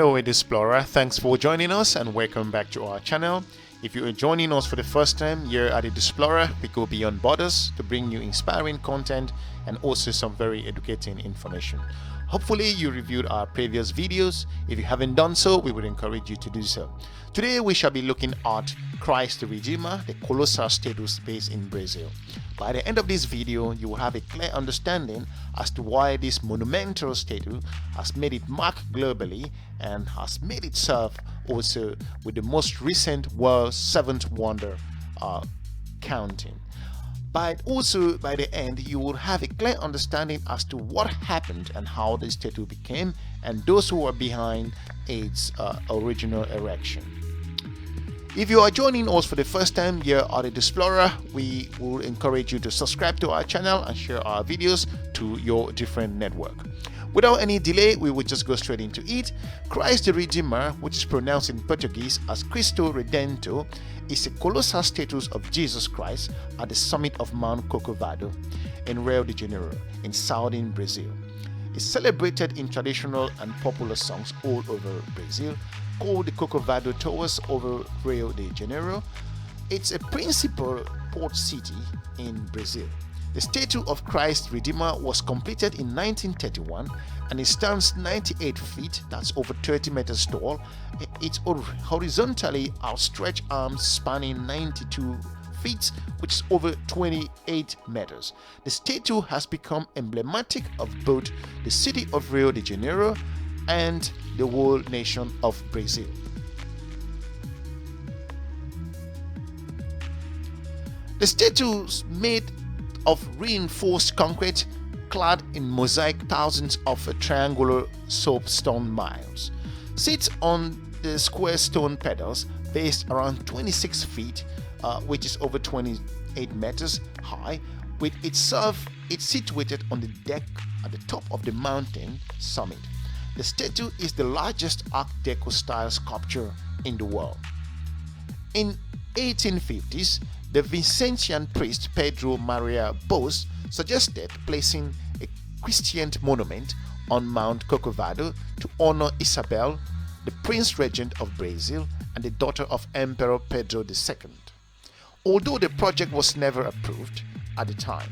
Hello Explorer, thanks for joining us and welcome back to our channel. If you are joining us for the first time here at Explorer, we go beyond borders to bring you inspiring content and also some very educating information. Hopefully you reviewed our previous videos. If you haven't done so, we would encourage you to do so. Today we shall be looking at Christ the Redeemer, the colossal statue based in Brazil. By the end of this video, you will have a clear understanding as to why this monumental statue has made it mark globally and has made itself also with the most recent world's seventh wonder counting. But also by the end, you will have a clear understanding as to what happened and how the statue became and those who were behind its original erection. If you are joining us for the first time here at Explorer, we will encourage you to subscribe to our channel and share our videos to your different network. Without any delay, we will just go straight into it. Christ the Redeemer, which is pronounced in Portuguese as Cristo Redentor, is a colossal statue of Jesus Christ at the summit of Mount Corcovado in Rio de Janeiro in southern Brazil. It's celebrated in traditional and popular songs all over Brazil, called the Corcovado Towers over Rio de Janeiro. It's a principal port city in Brazil. The statue of Christ Redeemer was completed in 1931 and it stands 98 feet, that's over 30 meters tall. It's horizontally outstretched arms spanning 92 feet, which is over 28 meters. The statue has become emblematic of both the city of Rio de Janeiro and the whole nation of Brazil. The statues made of reinforced concrete clad in mosaic thousands of triangular soapstone miles sits on the square stone pedals based around 26 feet, which is over 28 meters high. With itself, it's situated on the deck at the top of the mountain summit. The statue is the largest Art Deco-style sculpture in the world. In 1850s, the Vincentian priest Pedro Maria Bos suggested placing a Christian monument on Mount Corcovado to honor Isabel, the Prince Regent of Brazil and the daughter of Emperor Pedro II, although the project was never approved at the time.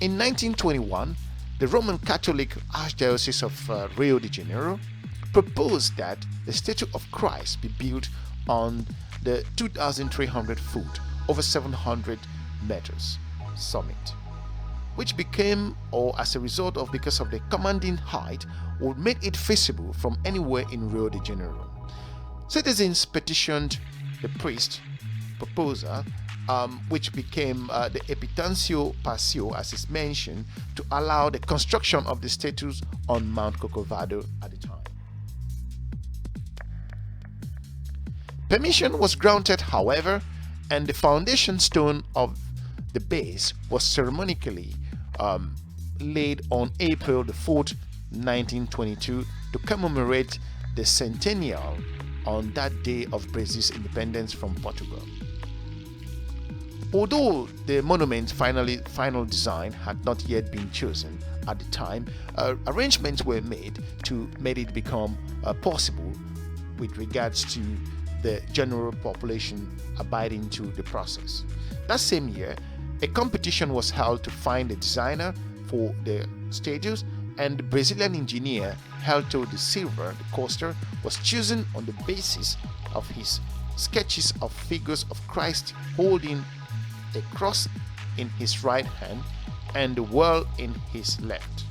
In 1921, the Roman Catholic Archdiocese of Rio de Janeiro proposed that the statue of Christ be built on the 2,300 foot, over 700 meters summit, which became, or as a result of because of the commanding height, would make it feasible from anywhere in Rio de Janeiro. Citizens petitioned the priest proposal, which became the Epitancio Paseo, as is mentioned, to allow the construction of the statues on Mount Corcovado at the time. Permission was granted, however, and the foundation stone of the base was ceremonically laid on April the 4th, 1922 to commemorate the centennial on that day of Brazil's independence from Portugal. Although the monument's final design had not yet been chosen at the time, arrangements were made to make it become possible with regards to the general population abiding to the process. That same year, a competition was held to find a designer for the statues, and the Brazilian engineer Alto de Silva, the coaster, was chosen on the basis of his sketches of figures of Christ holding a cross in his right hand and the world in his left.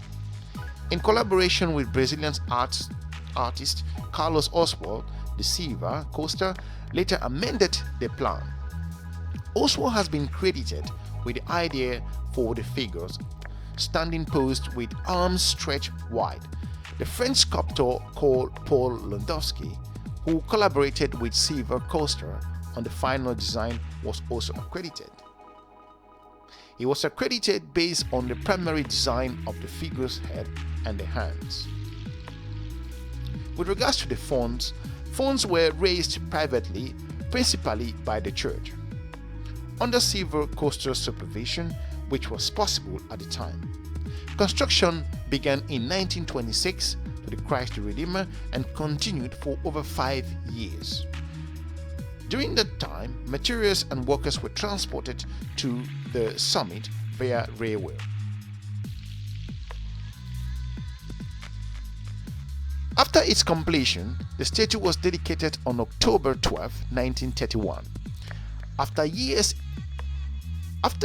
In collaboration with Brazilian artist Carlos Oswald, the Silva coaster later amended the plan. Oswald has been credited with the idea for the figures standing posed with arms stretched wide. The French sculptor called Paul Landowski, who collaborated with Silva coaster on the final design, was also accredited. He was accredited based on the primary design of the figure's head and the hands. With regards to the funds were raised privately, principally by the church, under Silva coaster supervision, which was possible at the time. Construction began in 1926 to the Christ the Redeemer and continued for over 5 years. During that time, materials and workers were transported to the summit via railway. After its completion, the statue was dedicated on October 12, 1931. After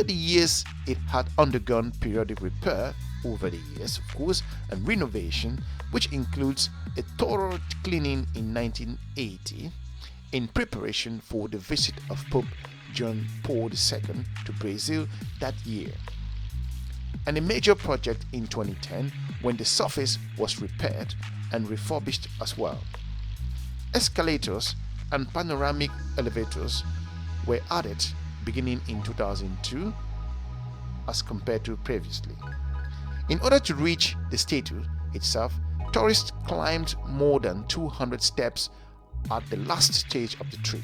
the years it had undergone periodic repair over the years, of course, and renovation, which includes a thorough cleaning in 1980 in preparation for the visit of Pope John Paul II to Brazil that year, and a major project in 2010 when the surface was repaired and refurbished as well. Escalators and panoramic elevators were added beginning in 2002 as compared to previously. In order to reach the statue itself, tourists climbed more than 200 steps at the last stage of the trip.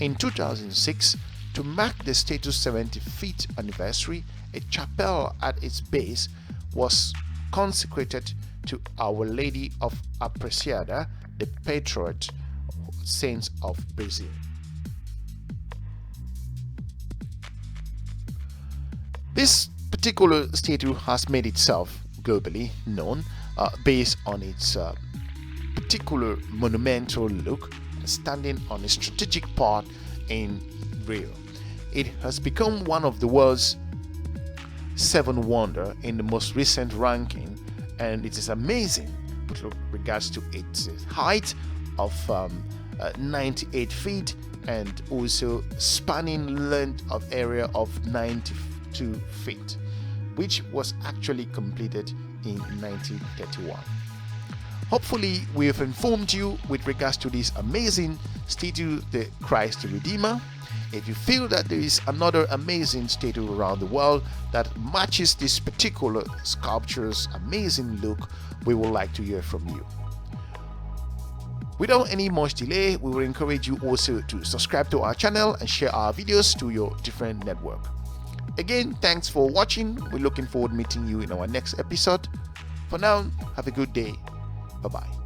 In 2006, to mark the statue's 75th anniversary, a chapel at its base was consecrated to Our Lady of Aparecida, the patron saint of Brazil. This particular statue has made itself globally known based on its particular monumental look, standing on a strategic part in Rio. It has become one of the world's 7 wonders in the most recent ranking, and it is amazing with regards to its height of 98 feet and also spanning length of area of 92 feet, which was actually completed in 1931. Hopefully we have informed you with regards to this amazing statue, the Christ the Redeemer. If you feel that there is another amazing statue around the world that matches this particular sculpture's amazing look, we would like to hear from you. Without any much delay, we will encourage you also to subscribe to our channel and share our videos to your different network. Again, thanks for watching. We're looking forward to meeting you in our next episode. For now, have a good day. Bye-bye.